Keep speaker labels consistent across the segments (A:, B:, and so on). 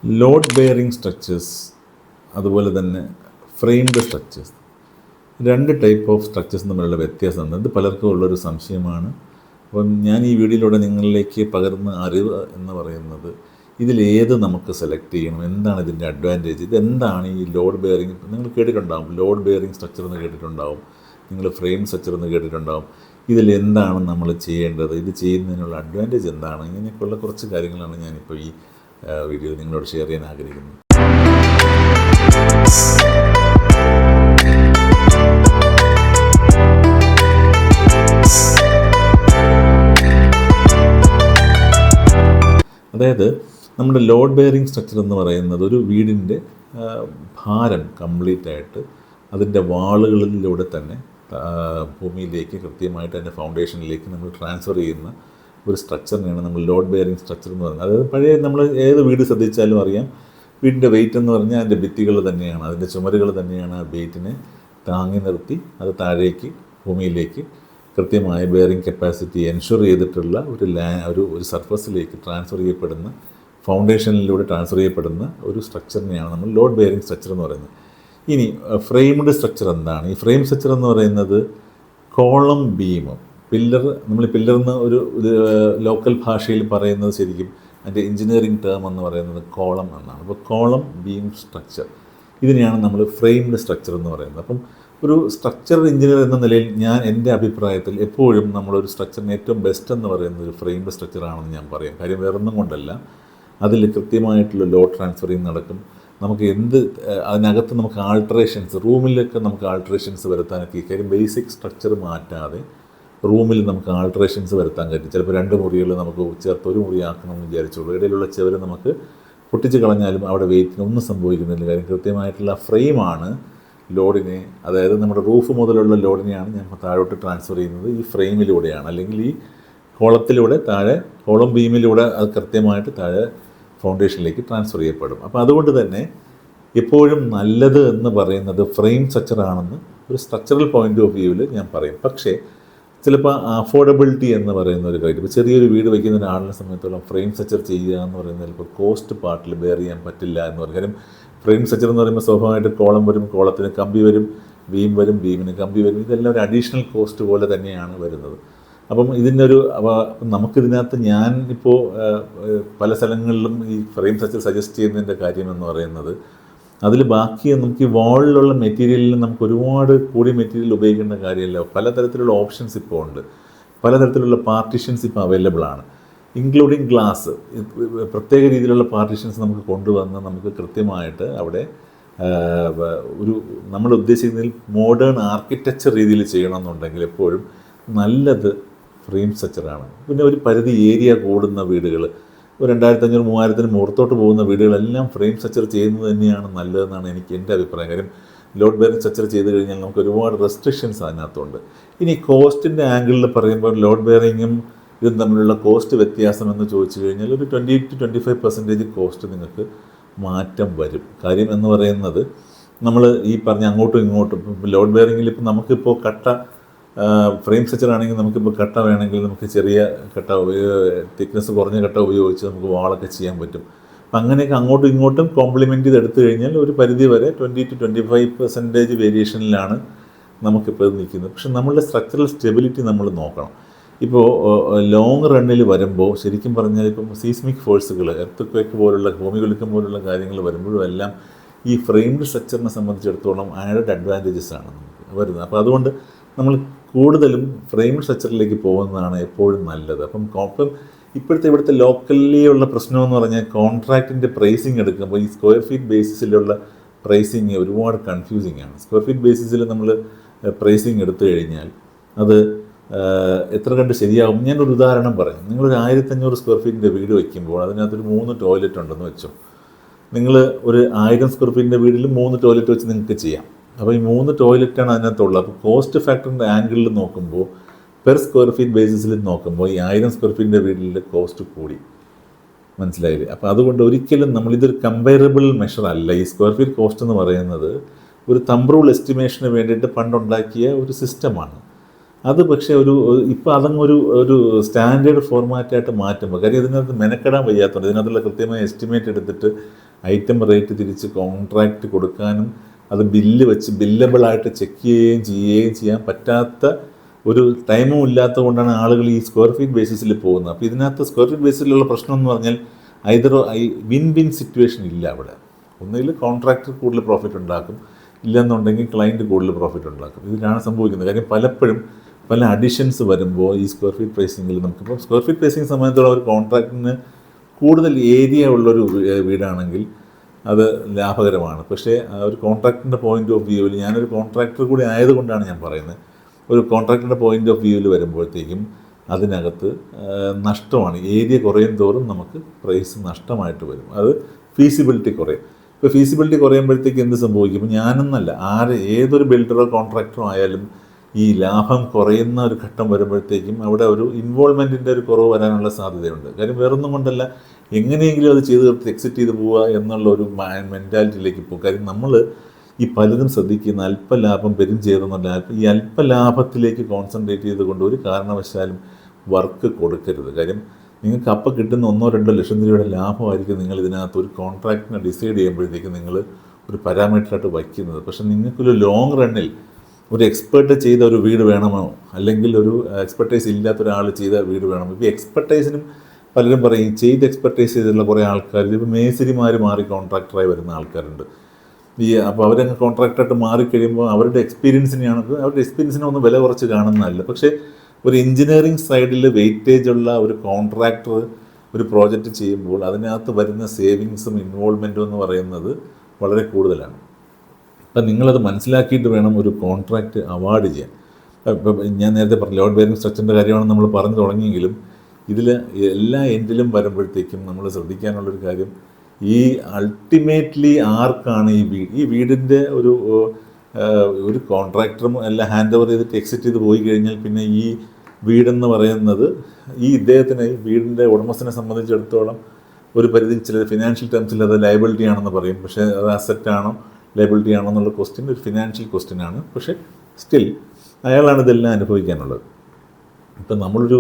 A: Load bearing structures അതുപോലെ തന്നെ framed structures, രണ്ട് ടൈപ്പ് ഓഫ് സ്ട്രക്ചേഴ്സ് തമ്മിലുള്ള വ്യത്യാസമുണ്ട്. ഇത് പലർക്കും ഉള്ളൊരു സംശയമാണ്. അപ്പം ഞാൻ ഈ വീഡിയോയിലൂടെ നിങ്ങളിലേക്ക് പകർന്ന അറിവ് എന്ന് പറയുന്നത് ഇതിലേത് നമുക്ക് സെലക്ട് ചെയ്യണം, എന്താണ് ഇതിൻ്റെ അഡ്വാൻറ്റേജ്, ഇതെന്താണ് ഈ ലോഡ് ബെയറിംഗ്. നിങ്ങൾ കേട്ടിട്ടുണ്ടാവും, ലോഡ് ബെയറിംഗ് സ്ട്രക്ചർ എന്ന് കേട്ടിട്ടുണ്ടാവും, നിങ്ങൾ ഫ്രെയിം സ്ട്രക്ചർ എന്ന് കേട്ടിട്ടുണ്ടാവും. ഇതിലെന്താണ് നമ്മൾ ചെയ്യേണ്ടത്, ഇത് ചെയ്യുന്നതിനുള്ള അഡ്വാൻറ്റേജ് എന്താണ്, ഇങ്ങനെയൊക്കെയുള്ള കുറച്ച് കാര്യങ്ങളാണ് ഞാനിപ്പോൾ ഈ വീഡിയോ നിങ്ങളോട് ഷെയർ ചെയ്യാൻ ആഗ്രഹിക്കുന്നത്. അതായത് നമ്മുടെ ലോഡ് ബെയറിംഗ് സ്ട്രക്ചർ എന്ന് പറയുന്നത് ഒരു വീടിൻ്റെ ഭാരം കംപ്ലീറ്റ് ആയിട്ട് അതിൻ്റെ വാളുകളിലൂടെ തന്നെ ഭൂമിയിലേക്ക് കൃത്യമായിട്ട് അതിൻ്റെ ഫൗണ്ടേഷനിലേക്ക് നമ്മൾ ട്രാൻസ്ഫർ ചെയ്യുന്ന ഒരു സ്ട്രക്ചറിനെയാണ് നമ്മൾ ലോഡ് ബെയറിംഗ് സ്ട്രക്ചർ എന്ന് പറയുന്നത്. അതായത് പഴയ നമ്മൾ ഏത് വീട് ശ്രദ്ധിച്ചാലും അറിയാം, വീടിൻ്റെ വെയിറ്റ് എന്ന് പറഞ്ഞാൽ അതിൻ്റെ ഭിത്തികൾ തന്നെയാണ്, അതിൻ്റെ ചുമരുകൾ തന്നെയാണ് ആ വെയിറ്റിനെ താങ്ങി നിർത്തി അത് താഴേക്ക് ഭൂമിയിലേക്ക് കൃത്യമായ ബെയറിംഗ് കപ്പാസിറ്റി എൻഷുർ ചെയ്തിട്ടുള്ള ഒരു സർഫസിലേക്ക് ട്രാൻസ്ഫർ ചെയ്യപ്പെടുന്ന, ഫൗണ്ടേഷനിലൂടെ ട്രാൻസ്ഫർ ചെയ്യപ്പെടുന്ന ഒരു സ്ട്രക്ചറിനെയാണ് നമ്മൾ ലോഡ് ബെയറിംഗ് സ്ട്രക്ചർ എന്ന് പറയുന്നത്. ഇനി ഫ്രെയിംഡ് സ്ട്രക്ചർ എന്താണ്? ഈ ഫ്രെയിം സ്ട്രക്ചർ എന്ന് പറയുന്നത് കോളം ബീമും നമ്മൾ പില്ലർ എന്ന് ഒരു ലോക്കൽ ഭാഷയിൽ പറയുന്നത് ശരിക്കും അതിൻ്റെ എഞ്ചിനീയറിംഗ് ടേം എന്ന് പറയുന്നത് കോളം എന്നാണ്. അപ്പോൾ കോളം ബീം സ്ട്രക്ചർ, ഇതിനെയാണ് നമ്മൾ ഫ്രെയിംഡ് സ്ട്രക്ചർ എന്ന് പറയുന്നത്. അപ്പം ഒരു സ്ട്രക്ചർ എഞ്ചിനീയർ എന്ന നിലയിൽ എൻ്റെ അഭിപ്രായത്തിൽ എപ്പോഴും നമ്മളൊരു സ്ട്രക്ചറിന് ഏറ്റവും ബെസ്റ്റ് എന്ന് പറയുന്നത് ഒരു ഫ്രെയിംഡ് സ്ട്രക്ചറാണെന്ന് ഞാൻ പറയും. കാര്യം വേറൊന്നും കൊണ്ടല്ല, അതിൽ കൃത്യമായിട്ടുള്ള ലോഡ് ട്രാൻസ്ഫറിങ് നടക്കും. നമുക്ക് അതിനകത്ത് നമുക്ക് ആൾട്ടറേഷൻസ്, റൂമിലൊക്കെ നമുക്ക് ആൾട്ടറേഷൻസ് വരുത്താനൊക്കെ, കാര്യം ബേസിക് സ്ട്രക്ചർ മാറ്റാതെ റൂമിൽ നമുക്ക് ആൾട്ടറേഷൻസ് വരുത്താൻ പറ്റും. ചിലപ്പോൾ 2 മുറികൾ നമുക്ക് ചേർത്ത് ഒരു മുറി ആക്കണമെന്ന് വിചാരിച്ചോളൂ, ഇടയിലുള്ള ചെവര് നമുക്ക് പൊട്ടിച്ച് കളഞ്ഞാലും അവിടെ വെയിറ്റിന് ഒന്നും സംഭവിക്കുന്നില്ല. കാര്യം കൃത്യമായിട്ടുള്ള ഫ്രെയിമാണ് ലോഡിനെ, അതായത് നമ്മുടെ റൂഫ് മുതലുള്ള ലോഡിനെയാണ് ഞാൻ താഴോട്ട് ട്രാൻസ്ഫർ ചെയ്യുന്നത് ഈ ഫ്രെയിമിലൂടെയാണ്, അല്ലെങ്കിൽ ഈ കോളത്തിലൂടെ താഴെ കോളം ബീമിലൂടെ അത് കൃത്യമായിട്ട് താഴെ ഫൗണ്ടേഷനിലേക്ക് ട്രാൻസ്ഫർ ചെയ്യപ്പെടും. അപ്പോൾ അതുകൊണ്ട് തന്നെ എപ്പോഴും നല്ലത് എന്ന് പറയുന്നത് ഫ്രെയിം സ്ട്രക്ചറാണെന്ന് ഒരു സ്ട്രക്ചറൽ പോയിൻ്റ് ഓഫ് വ്യൂവിൽ ഞാൻ പറയും. പക്ഷേ ചിലപ്പോൾ അഫോർഡബിലിറ്റി എന്ന് പറയുന്ന ഒരു കാര്യം, ഇപ്പോൾ ചെറിയൊരു വീട് വയ്ക്കുന്ന ഒരാളിനെ സംബന്ധിച്ചോളം ഫ്രെയിം സ്ട്രക്ചർ ചെയ്യുക എന്ന് പറയുന്നത് ചിലപ്പോൾ കോസ്റ്റ് പാർട്ടിൽ ബെയർ ചെയ്യാൻ പറ്റില്ല എന്ന് പറയും. കാര്യം ഫ്രെയിം സ്ട്രക്ചർ എന്ന് പറയുമ്പോൾ സ്വാഭാവികമായിട്ട് കോളം വരും, കോളത്തിന് കമ്പി വരും, ബീം വരും, ബീമിന് കമ്പി വരും, ഇതെല്ലാം ഒരു അഡീഷണൽ കോസ്റ്റ് പോലെ തന്നെയാണ് വരുന്നത്. അപ്പം നമുക്കിതിനകത്ത് ഞാൻ ഇപ്പോൾ പല സ്ഥലങ്ങളിലും ഈ ഫ്രെയിം സ്ട്രക്ചർ സജസ്റ്റ് ചെയ്യുന്നതിൻ്റെ കാര്യം എന്ന് പറയുന്നത്, അതിൽ ബാക്കി നമുക്ക് ഈ വാളിലുള്ള മെറ്റീരിയലിൽ നമുക്ക് ഒരുപാട് കൂടിയ മെറ്റീരിയൽ ഉപയോഗിക്കേണ്ട കാര്യമില്ല. പലതരത്തിലുള്ള ഓപ്ഷൻസ് ഇപ്പോൾ ഉണ്ട്, പലതരത്തിലുള്ള പാർട്ടീഷൻസ് ഇപ്പോൾ അവൈലബിൾ ആണ്, ഇൻക്ലൂഡിങ് ഗ്ലാസ്. പ്രത്യേക രീതിയിലുള്ള പാർട്ടീഷൻസ് നമുക്ക് കൊണ്ടുവന്ന് നമുക്ക് കൃത്യമായിട്ട് അവിടെ നമ്മൾ ഉദ്ദേശിക്കുന്നതിൽ മോഡേൺ ആർക്കിടെക്ചർ രീതിയിൽ ചെയ്യണമെന്നുണ്ടെങ്കിൽ എപ്പോഴും നല്ലത് ഫ്രെയിം സ്ട്രക്ചറാണ്. പിന്നെ ഒരു പരിധി ഏരിയ കൂടുന്ന വീടുകൾ, 2500-3000 പുറത്തോട്ട് പോകുന്ന വീടുകളെല്ലാം ഫ്രെയിം സ്ട്രക്ചർ ചെയ്യുന്നത് തന്നെയാണ് നല്ലതെന്നാണ് എൻ്റെ അഭിപ്രായം. കാര്യം ലോഡ് ബെയറിംഗ് സ്ട്രക്ചർ ചെയ്ത് കഴിഞ്ഞാൽ നമുക്ക് ഒരുപാട് റെസ്ട്രിക്ഷൻസ് അതിനകത്തുണ്ട്. ഇനി കോസ്റ്റിൻ്റെ ആംഗിളിൽ പറയുമ്പോൾ ലോഡ് ബെയറിങ്ങും ഇതും തമ്മിലുള്ള കോസ്റ്റ് വ്യത്യാസം എന്ന് ചോദിച്ചു കഴിഞ്ഞാൽ ഒരു 20-25% കോസ്റ്റ് നിങ്ങൾക്ക് മാറ്റം വരും. കാര്യം എന്ന് പറയുന്നത് നമ്മൾ ഈ പറഞ്ഞ അങ്ങോട്ടും ഇങ്ങോട്ടും ലോഡ് ബെയറിങ്ങിൽ ഇപ്പോൾ നമുക്കിപ്പോൾ ഫ്രെയിം സ്ട്രക്ചർ ആണെങ്കിൽ നമുക്കിപ്പോൾ കട്ട വേണമെങ്കിൽ നമുക്ക് ചെറിയ കട്ട തിക്നെസ് കുറഞ്ഞ കട്ട ഉപയോഗിച്ച് നമുക്ക് വാളൊക്കെ ചെയ്യാൻ പറ്റും. അപ്പം അങ്ങനെയൊക്കെ അങ്ങോട്ടും ഇങ്ങോട്ടും കോംപ്ലിമെൻറ്റ് ചെയ്ത് എടുത്തു കഴിഞ്ഞാൽ ഒരു പരിധി വരെ 20-25% വേരിയേഷനിലാണ് നമുക്കിപ്പോൾ നിൽക്കുന്നത്. പക്ഷെ നമ്മളുടെ സ്ട്രക്ചറൽ സ്റ്റെബിലിറ്റി നമ്മൾ നോക്കണം. ഇപ്പോൾ ലോങ് റണ്ണിൽ വരുമ്പോൾ ശരിക്കും പറഞ്ഞാൽ ഇപ്പം സീസ്മിക് ഫോഴ്സുകൾ, എർത്ത് പോലുള്ള ഭൂമികുലുക്കം പോലുള്ള കാര്യങ്ങൾ വരുമ്പോഴും എല്ലാം ഈ ഫ്രെയിംഡ് സ്ട്രക്ചറിനെ സംബന്ധിച്ചിടത്തോളം ആഡഡ് അഡ്വാൻറ്റേജസ് ആണ് നമുക്ക് വരുന്നത്. അപ്പോൾ അതുകൊണ്ട് നമ്മൾ കൂടുതലും ഫ്രെയിം സ്ട്രക്ചറിലേക്ക് പോകുന്നതാണ് എപ്പോഴും നല്ലത്. അപ്പം ഇവിടുത്തെ ലോക്കലി ഉള്ള പ്രശ്നമെന്ന് പറഞ്ഞാൽ കോൺട്രാക്റ്റിൻ്റെ പ്രൈസിങ് എടുക്കുമ്പോൾ ഈ സ്ക്വയർ ഫീറ്റ് ബേസിസിലുള്ള പ്രൈസിങ് ഒരുപാട് കൺഫ്യൂസിങ് ആണ്. സ്ക്വയർ ഫീറ്റ് ബേസിസിൽ നമ്മൾ പ്രൈസിങ് എടുത്തു കഴിഞ്ഞാൽ അത് എത്ര കണ്ട് ശരിയാവും. ഞാനൊരു ഉദാഹരണം പറയാം. നിങ്ങളൊരു 1500 സ്ക്വയർ ഫീറ്റിൻ്റെ വീട് വയ്ക്കുമ്പോൾ അതിനകത്തൊരു 3 ടോയ്ലറ്റ് ഉണ്ടെന്ന് വെച്ചോ. നിങ്ങൾ ഒരു 1000 സ്ക്വയർ ഫീറ്റിൻ്റെ വീട്ടിൽ 3 ടോയ്ലറ്റ് വെച്ച് നിങ്ങൾക്ക് ചെയ്യാം. അപ്പോൾ ഈ 3 ടോയ്ലറ്റാണ് അതിനകത്തുള്ളത്. അപ്പോൾ കോസ്റ്റ് ഫാക്ടറിൻ്റെ ആംഗിളിൽ നോക്കുമ്പോൾ, പെർ സ്ക്വയർ ഫീറ്റ് ബേസിസിൽ നോക്കുമ്പോൾ ഈ 1000 സ്ക്വയർ ഫീറ്റിൻ്റെ വീട്ടിൽ കോസ്റ്റ് കൂടി. മനസ്സിലായില്ലേ? അപ്പോൾ അതുകൊണ്ട് ഒരിക്കലും ഇതൊരു കമ്പയറബിൾ മെഷർ അല്ല. ഈ സ്ക്വയർ ഫീറ്റ് കോസ്റ്റ് എന്ന് പറയുന്നത് ഒരു തമ്പ് റൂൾ എസ്റ്റിമേഷന് വേണ്ടിയിട്ട് പണ്ടുണ്ടാക്കിയ ഒരു സിസ്റ്റമാണ്. അത് പക്ഷേ ഇപ്പോൾ ഒരു സ്റ്റാൻഡേർഡ് ഫോർമാറ്റായിട്ട് മാറ്റുമ്പോൾ, കാര്യം ഇതിനകത്ത് മെനക്കെടാൻ വയ്യാത്തതുകൊണ്ട് ഇതിനകത്തുള്ള കൃത്യമായ എസ്റ്റിമേറ്റ് എടുത്തിട്ട് ഐറ്റം റേറ്റ് തിരിച്ച് കോൺട്രാക്റ്റ് കൊടുക്കാനും അത് ബില്ല് വെച്ച് ബില്ലബിളായിട്ട് ചെക്ക് ചെയ്യുകയും ചെയ്യാൻ പറ്റാത്ത ഒരു ടൈമും ഇല്ലാത്തത് കൊണ്ടാണ് ആളുകൾ ഈ സ്ക്വയർ ഫീറ്റ് ബേസിസിൽ പോകുന്നത്. അപ്പോൾ ഇതിനകത്ത് സ്ക്വയർ ഫീറ്റ് ബേസിലുള്ള പ്രശ്നം എന്ന് പറഞ്ഞാൽ വിൻ വിൻ സിറ്റുവേഷൻ ഇല്ല അവിടെ. ഒന്നുകിൽ കോൺട്രാക്ടർ കൂടുതൽ പ്രോഫിറ്റ് ഉണ്ടാക്കും, ഇല്ലെന്നുണ്ടെങ്കിൽ ക്ലയൻറ്റ് കൂടുതൽ പ്രോഫിറ്റ് ഉണ്ടാക്കും. ഇതിലാണ് സംഭവിക്കുന്നത്. കാര്യം പലപ്പോഴും പല അഡീഷൻസ് വരുമ്പോൾ ഈ സ്ക്വയർ ഫീറ്റ് പ്രൈസിങ്ങിൽ നമുക്കിപ്പോൾ സ്ക്വയർ ഫീറ്റ് പ്രൈസിങ് സംബന്ധിച്ചുള്ള ഒരു കോൺട്രാക്റ്റിന് കൂടുതൽ ഏരിയ ഉള്ളൊരു വീടാണെങ്കിൽ അത് ലാഭകരമാണ്. പക്ഷേ ഒരു കോൺട്രാക്ടറിൻ്റെ പോയിൻ്റ് ഓഫ് വ്യൂവിൽ, ഞാനൊരു കോൺട്രാക്ടർ കൂടി ആയതുകൊണ്ടാണ് ഞാൻ പറയുന്നത്, ഒരു കോൺട്രാക്ടറിൻ്റെ പോയിൻ്റ് ഓഫ് വ്യൂവിൽ വരുമ്പോഴത്തേക്കും അതിനകത്ത് നഷ്ടമാണ്. ഏരിയ കുറയും തോറും നമുക്ക് പ്രൈസ് നഷ്ടമായിട്ട് വരും. അത് ഫീസിബിലിറ്റി കുറയും. ഇപ്പോൾ ഫീസിബിലിറ്റി കുറയുമ്പോഴത്തേക്ക് എന്ത് സംഭവിക്കും? ഇപ്പോൾ ഞാനെന്നല്ല, ഏതൊരു ബിൽഡറോ കോൺട്രാക്ടറോ ആയാലും ഈ ലാഭം കുറയുന്ന ഒരു ഘട്ടം വരുമ്പോഴത്തേക്കും അവിടെ ഒരു ഇൻവോൾവ്മെൻറ്റിൻ്റെ ഒരു കുറവ് വരാനുള്ള സാധ്യതയുണ്ട്. കാര്യം വേറൊന്നും കൊണ്ടല്ല, എങ്ങനെയെങ്കിലും അത് ചെയ്ത് തീർത്ത് എക്സിറ്റ് ചെയ്ത് പോവുക എന്നുള്ള ഒരു മെൻറ്റാലിറ്റിയിലേക്ക് പോകും. കാര്യം നമ്മൾ ഈ പലരും ശ്രദ്ധിക്കുന്ന അല്പലാഭം പെരും ചെയ്തെന്നുള്ള ഈ അല്പലാഭത്തിലേക്ക് കോൺസെൻട്രേറ്റ് ചെയ്തുകൊണ്ട് ഒരു കാരണവശാലും വർക്ക് കൊടുക്കരുത്. കാര്യം നിങ്ങൾക്ക് അപ്പം കിട്ടുന്ന 1-2 ലക്ഷം രൂപയുടെ ലാഭമായിരിക്കും നിങ്ങൾ ഇതിനകത്ത് ഒരു കോൺട്രാക്റ്റിനെ ഡിസൈഡ് ചെയ്യുമ്പോഴത്തേക്കും നിങ്ങൾ ഒരു പാരാമീറ്ററായിട്ട് വയ്ക്കുന്നത്. പക്ഷേ നിങ്ങൾക്കൊരു ലോങ് റണ്ണിൽ ഒരു എക്സ്പെർട്ട് ചെയ്ത ഒരു വീട് വേണമോ, അല്ലെങ്കിൽ ഒരു എക്സ്പെർട്ടൈസ് ഇല്ലാത്ത ഒരാൾ ചെയ്ത വീട് വേണമോ? ഇപ്പോൾ എക്സ്പെർട്ടൈസിനും പലരും പറയും, ചെയ്ത് എക്സ്പെർട്ടൈസ് ചെയ്തിട്ടുള്ള കുറേ ആൾക്കാർ, ഇപ്പോൾ മേസ്തിരിമാർ മാറി കോൺട്രാക്ടറായി വരുന്ന ആൾക്കാരുണ്ട്. അപ്പോൾ അവരങ്ങ് കോൺട്രാക്ടറായിട്ട് മാറിക്കഴിയുമ്പോൾ അവരുടെ എക്സ്പീരിയൻസിനെ ഒന്നും വില കുറച്ച് കാണുന്നതല്ല. പക്ഷേ ഒരു എഞ്ചിനീയറിംഗ് സൈഡിൽ വെയിറ്റേജ് ഉള്ള ഒരു കോൺട്രാക്ടർ ഒരു പ്രോജക്റ്റ് ചെയ്യുമ്പോൾ അതിനകത്ത് വരുന്ന സേവിങ്സും ഇൻവോൾവ്മെൻറ്റും എന്ന് പറയുന്നത് വളരെ കൂടുതലാണ്. അപ്പം നിങ്ങളത് മനസ്സിലാക്കിയിട്ട് വേണം ഒരു കോൺട്രാക്റ്റ് അവാർഡ് ചെയ്യാൻ. ഇപ്പം ഞാൻ നേരത്തെ പറഞ്ഞു ലോഡ് ബെയറിംഗ് സ്ട്രക്ചറിൻ്റെ കാര്യമാണ് നമ്മൾ പറഞ്ഞു തുടങ്ങിയെങ്കിലും ഇതിൽ എല്ലാ എൻഡിലും വരുമ്പോഴത്തേക്കും നമ്മൾ ശ്രദ്ധിക്കാനുള്ളൊരു കാര്യം, ഈ അൾട്ടിമേറ്റ്ലി ആർക്കാണ് ഈ വീടിൻ്റെ ഒരു കോൺട്രാക്ടറും എല്ലാം ഹാൻഡ് ഓവർ ചെയ്തിട്ട് എക്സിറ്റ് ചെയ്ത് പോയി കഴിഞ്ഞാൽ പിന്നെ ഈ വീടെന്ന് പറയുന്നത് ഇദ്ദേഹത്തിന് വീടിൻ്റെ ഉടമസ്ഥനെ സംബന്ധിച്ചിടത്തോളം ഒരു പരിധി ചില ഫിനാൻഷ്യൽ ടേംസിൽ അത് ലയബിലിറ്റി ആണെന്ന് പറയും. പക്ഷേ അത് അസറ്റാണോ ലയബിലിറ്റി ആണോ എന്നുള്ള ക്വസ്റ്റ്യൻ ഒരു ഫിനാൻഷ്യൽ ക്വസ്റ്റ്യനാണ്. പക്ഷേ സ്റ്റിൽ അയാളാണ് ഇതെല്ലാം അനുഭവിക്കാനുള്ളത്. ഇപ്പം നമ്മളൊരു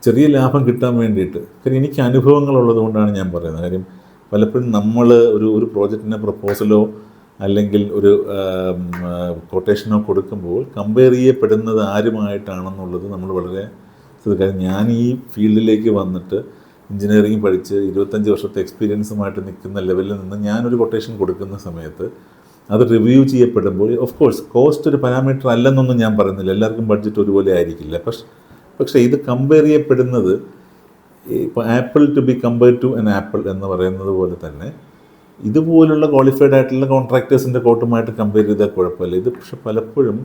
A: ചെറിയ ലാഭം കിട്ടാൻ വേണ്ടിയിട്ട്, കാര്യം എനിക്ക് അനുഭവങ്ങളുള്ളത് കൊണ്ടാണ് ഞാൻ പറയുന്നത്. കാര്യം പലപ്പോഴും നമ്മൾ ഒരു പ്രോജക്റ്റിന് പ്രപ്പോസലോ അല്ലെങ്കിൽ ഒരു കൊട്ടേഷനോ കൊടുക്കുമ്പോൾ കമ്പയർ ചെയ്യപ്പെടുന്നത് ആരുമായിട്ടാണെന്നുള്ളത് നമ്മൾ വളരെ കാര്യം ഞാൻ ഈ ഫീൽഡിലേക്ക് വന്നിട്ട് എഞ്ചിനീയറിംഗ് പഠിച്ച് 25 വർഷത്തെ എക്സ്പീരിയൻസുമായിട്ട് നിൽക്കുന്ന ലെവലിൽ നിന്ന് ഞാനൊരു കൊട്ടേഷൻ കൊടുക്കുന്ന സമയത്ത് അത് റിവ്യൂ ചെയ്യപ്പെടുമ്പോൾ ഓഫ് കോഴ്സ് കോസ്റ്റ് ഒരു പാരാമീറ്റർ അല്ലെന്നൊന്നും ഞാൻ പറയുന്നില്ല, എല്ലാവർക്കും ബഡ്ജറ്റ് ഒരുപോലെ ആയിരിക്കില്ല. പക്ഷേ ഇത് കമ്പയർ ചെയ്യപ്പെടുന്നത് ഇപ്പോൾ apple to be compared to an apple എന്ന് പറയുന്നത് പോലെ തന്നെ ഇതുപോലുള്ള ക്വാളിഫൈഡ് ആയിട്ടുള്ള കോൺട്രാക്ടേഴ്സിൻ്റെ കോട്ടുമായിട്ട് കമ്പയർ ചെയ്താൽ കുഴപ്പമില്ല. ഇത് പക്ഷെ പലപ്പോഴും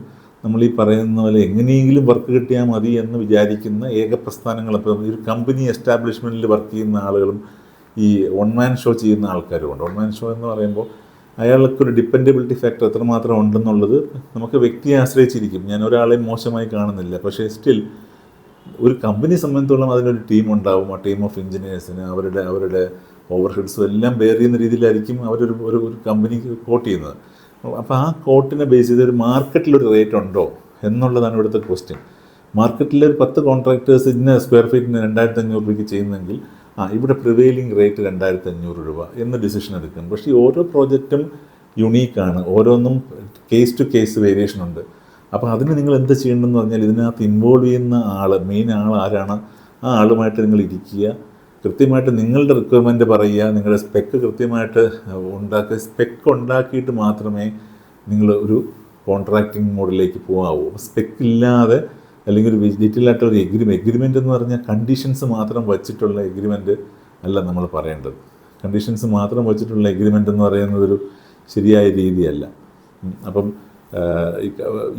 A: നമ്മൾ ഈ പറയുന്ന പോലെ എങ്ങനെയെങ്കിലും വർക്ക് കിട്ടിയാൽ മതി എന്ന് വിചാരിക്കുന്ന ഏകപ്രസ്ഥാനങ്ങൾ, ഇപ്പോൾ ഒരു കമ്പനി എസ്റ്റാബ്ലിഷ്മെൻറ്റിൽ വർക്ക് ചെയ്യുന്ന ആളുകളും ഈ വൺ മാൻ ഷോ ചെയ്യുന്ന ആൾക്കാരുമുണ്ട്. വൺ മാൻ ഷോ എന്ന് പറയുമ്പോൾ അയാൾക്കൊരു ഡിപ്പെൻഡബിലിറ്റി ഫാക്ടർ എത്രമാത്രം ഉണ്ടെന്നുള്ളത് നമുക്ക് വ്യക്തിയെ ആശ്രയിച്ചിരിക്കും. ഞാൻ ഒരാളെയും മോശമായി കാണുന്നില്ല. പക്ഷേ സ്റ്റിൽ ഒരു കമ്പനി സംബന്ധിച്ചോളം അതിനൊരു ടീം ഉണ്ടാവും. ആ ടീം ഓഫ് എഞ്ചിനീയേഴ്സിന് അവരുടെ ഓവർഹെഡ്സും എല്ലാം ബെയർ ചെയ്യുന്ന രീതിയിലായിരിക്കും ഒരു കമ്പനി കോട്ട് ചെയ്യുന്നത്. അപ്പോൾ ആ കോട്ടിനെ ബേസ് ചെയ്ത് ഒരു മാർക്കറ്റിലൊരു റേറ്റ് ഉണ്ടോ എന്നുള്ളതാണ് ഇവിടുത്തെ ക്വസ്റ്റ്യൻ. മാർക്കറ്റിലൊരു 10 കോൺട്രാക്ടേഴ്സ് ഇന്ന സ്ക്വയർ ഫീറ്റിന് 2500 രൂപയ്ക്ക് ചെയ്യുന്നെങ്കിൽ ഇവിടെ പ്രിവെയിലിംഗ് റേറ്റ് 2500 രൂപ എന്ന് ഡിസിഷൻ എടുക്കും. പക്ഷേ ഈ ഓരോ പ്രോജക്റ്റും യുണീക്കാണ്, ഓരോന്നും കേസ് ടു കേസ് വേരിയേഷൻ ഉണ്ട്. അപ്പോൾ അതിന് നിങ്ങൾ എന്ത് ചെയ്യണമെന്ന് പറഞ്ഞാൽ ഇതിനകത്ത് ഇൻവോൾവ് ചെയ്യുന്ന മെയിൻ ആൾ ആരാണ്, ആ ആളുമായിട്ട് നിങ്ങൾ ഇരിക്കുക, കൃത്യമായിട്ട് നിങ്ങളുടെ റിക്വയർമെൻറ്റ് പറയുക, നിങ്ങളുടെ സ്പെക്ക് കൃത്യമായിട്ട് ഉണ്ടാക്കുക. സ്പെക്ക് ഉണ്ടാക്കിയിട്ട് മാത്രമേ നിങ്ങൾ ഒരു കോൺട്രാക്റ്റിംഗ് മോഡിലേക്ക് പോകാവൂ. സ്പെക്ക് ഇല്ലാതെ അല്ലെങ്കിൽ ഒരു ഡീറ്റെയിൽ ആയിട്ടുള്ള ഒരു എഗ്രിമെൻ്റ് എന്ന് പറഞ്ഞാൽ കണ്ടീഷൻസ് മാത്രം വച്ചിട്ടുള്ള എഗ്രിമെൻ്റ് അല്ല നമ്മൾ പറയേണ്ടത്. കണ്ടീഷൻസ് മാത്രം വച്ചിട്ടുള്ള എഗ്രിമെൻ്റ് എന്ന് പറയുന്നതൊരു ശരിയായ രീതിയല്ല. അപ്പം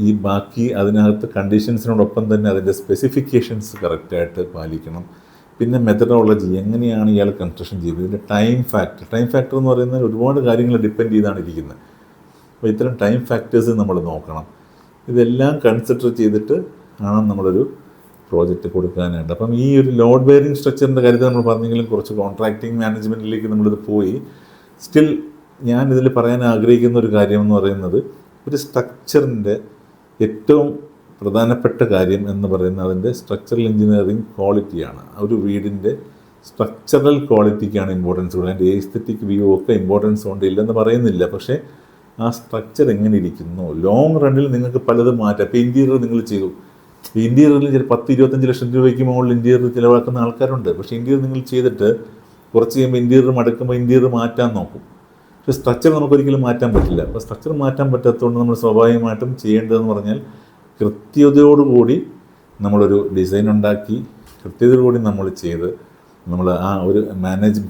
A: ഈ ബാക്കി അതിനകത്ത് കണ്ടീഷൻസിനോടൊപ്പം തന്നെ അതിൻ്റെ സ്പെസിഫിക്കേഷൻസ് കറക്റ്റായിട്ട് പാലിക്കണം. പിന്നെ മെത്തഡോളജി, എങ്ങനെയാണ് ഇയാൾ കൺസ്ട്രക്ഷൻ ചെയ്തത്, ഇതിൻ്റെ ടൈം ഫാക്ടർ എന്ന് പറയുന്നത് ഒരുപാട് കാര്യങ്ങൾ ഡിപ്പെൻഡ് ചെയ്താണ് ഇരിക്കുന്നത്. അപ്പോൾ ഇത്തരം ടൈം ഫാക്ടേഴ്സ് നമ്മൾ നോക്കണം. ഇതെല്ലാം കൺസിഡർ ചെയ്തിട്ട് ആണ് നമ്മളൊരു പ്രോജക്റ്റ് കൊടുക്കാനായിട്ട്. അപ്പം ഈ ഒരു ലോഡ് ബെയറിംഗ് സ്ട്രക്ചറിൻ്റെ കാര്യത്തിൽ നമ്മൾ പറഞ്ഞെങ്കിലും കുറച്ച് കോൺട്രാക്റ്റിംഗ് മാനേജ്മെൻറ്റിലേക്ക് നമ്മളിത് പോയി. സ്റ്റിൽ ഞാനിതിൽ പറയാൻ ആഗ്രഹിക്കുന്ന ഒരു കാര്യം എന്ന് പറയുന്നത്, ഒരു സ്ട്രക്ചറിൻ്റെ ഏറ്റവും പ്രധാനപ്പെട്ട കാര്യം എന്ന് പറയുന്നത് അതിൻ്റെ സ്ട്രക്ചറൽ എഞ്ചിനീയറിംഗ് ക്വാളിറ്റിയാണ്. ഒരു വീടിൻ്റെ സ്ട്രക്ചറൽ ക്വാളിറ്റിക്കാണ് ഇമ്പോർട്ടൻസ് കൊടുക്കുക. അതിൻ്റെ എസ്തെറ്റിക് വ്യൂ ഒക്കെ ഇമ്പോർട്ടൻസ് കൊണ്ട് ഇല്ലെന്ന് പറയുന്നില്ല. പക്ഷേ ആ സ്ട്രക്ചർ എങ്ങനെ ഇരിക്കുന്നു, ലോങ് റണ്ണിൽ നിങ്ങൾക്ക് പലതും മാറ്റാം. ഇപ്പോൾ ഇൻറ്റീരിയർ നിങ്ങൾ ചെയ്തു, ഇൻറ്റീരിയറിൽ 10-25 ലക്ഷം രൂപയ്ക്ക് മുകളിൽ ഇൻറ്റീരിയർ ചിലവാക്കുന്ന ആൾക്കാരുണ്ട്. പക്ഷേ ഇൻറ്റീരിയർ നിങ്ങൾ ചെയ്തിട്ട് കുറച്ച് കഴിയുമ്പോൾ ഇൻറ്റീരിയർ മടക്കുമ്പോൾ ഇൻറ്റീരിയർ മാറ്റാൻ നോക്കും. പക്ഷേ സ്ട്രക്ചർ നമുക്കൊരിക്കലും മാറ്റാൻ പറ്റില്ല. അപ്പോൾ സ്ട്രക്ചർ മാറ്റാൻ പറ്റാത്തതുകൊണ്ട് നമ്മൾ സ്വാഭാവികമായിട്ടും ചെയ്യേണ്ടതെന്ന് പറഞ്ഞാൽ കൃത്യതയോടുകൂടി നമ്മളൊരു ഡിസൈൻ ഉണ്ടാക്കി കൃത്യതയോടുകൂടി നമ്മൾ ചെയ്ത് നമ്മൾ ആ ഒരു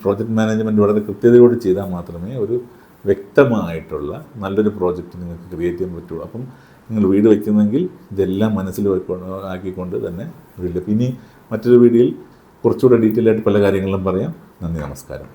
A: പ്രോജക്റ്റ് മാനേജ്മെൻറ്റ് വളരെ കൃത്യതയോട് ചെയ്താൽ മാത്രമേ ഒരു വ്യക്തമായിട്ടുള്ള നല്ലൊരു പ്രോജക്റ്റ് നിങ്ങൾക്ക് ക്രിയേറ്റ് ചെയ്യാൻ പറ്റുള്ളൂ. അപ്പം നിങ്ങൾ വീട് വയ്ക്കുന്നെങ്കിൽ ഇതെല്ലാം മനസ്സിൽ ആക്കിക്കൊണ്ട് തന്നെ വീട്ടിൽ. ഇനി മറ്റൊരു വീഡിയോയിൽ കുറച്ചുകൂടെ ഡീറ്റെയിൽ ആയിട്ട് പല കാര്യങ്ങളും പറയാം. നന്ദി, നമസ്കാരം.